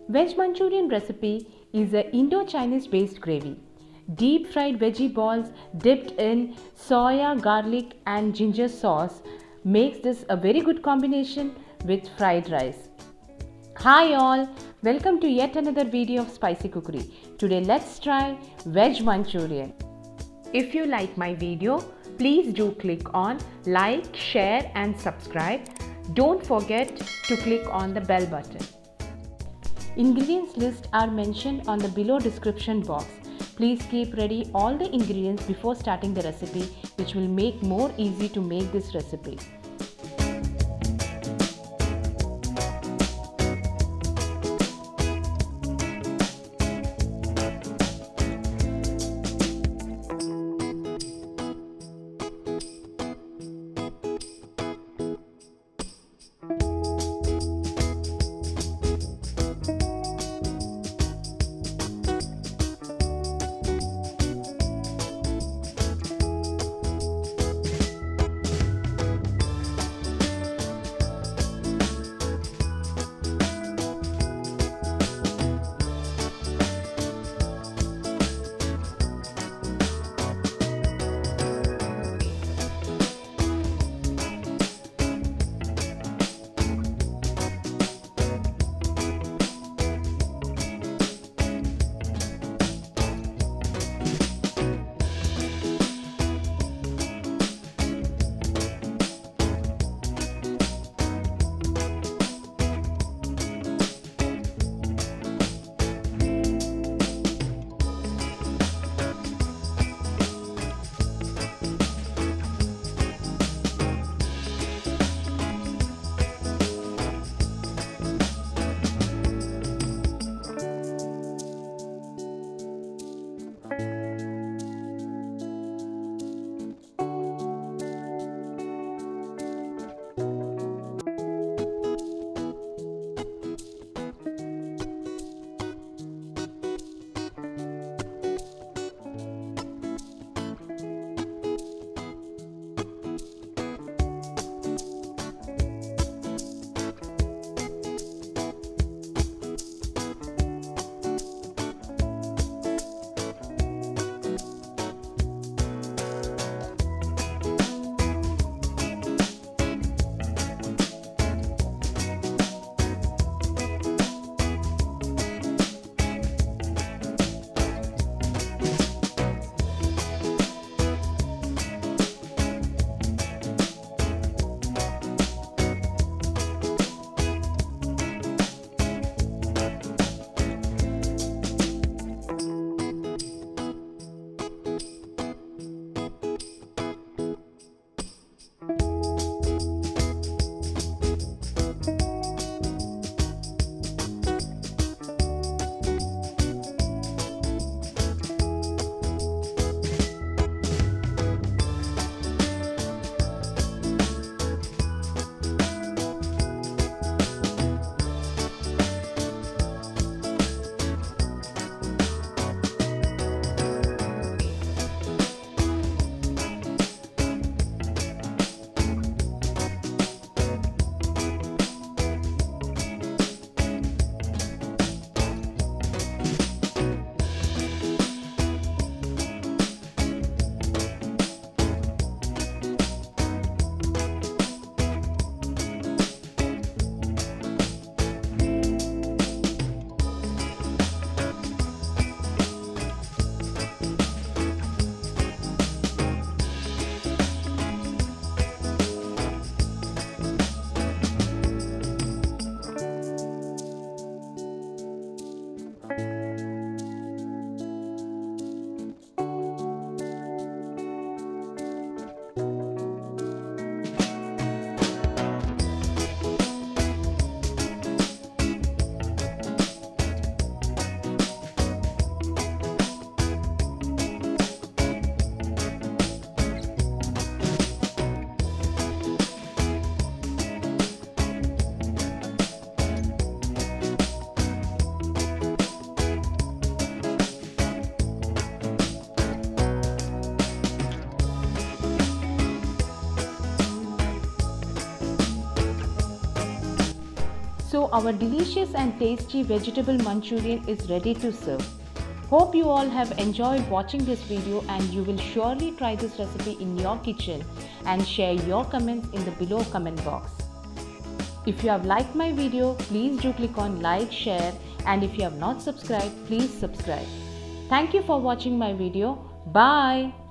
Veg Manchurian Recipe is an Indo Chinese based gravy. Deep fried veggie balls dipped in soya, garlic, and ginger sauce makes this a very good combination with fried rice. Hi all, welcome to yet another video of spicy cookery. Today let's try Veg Manchurian. If you like my video, please do click on like, share and subscribe. Don't forget to click on the bell button. Ingredients list are mentioned on the below description box. Please keep ready all the ingredients before starting the recipe, which will make more easy to make this recipe. our delicious and tasty vegetable Manchurian is ready to serve. Hope you all have enjoyed watching this video, and you will surely try this recipe in your kitchen and share your comments in the below comment box. If you have liked my video, please do click on like, share, and if you have not subscribed, please subscribe. Thank you for watching my video. Bye.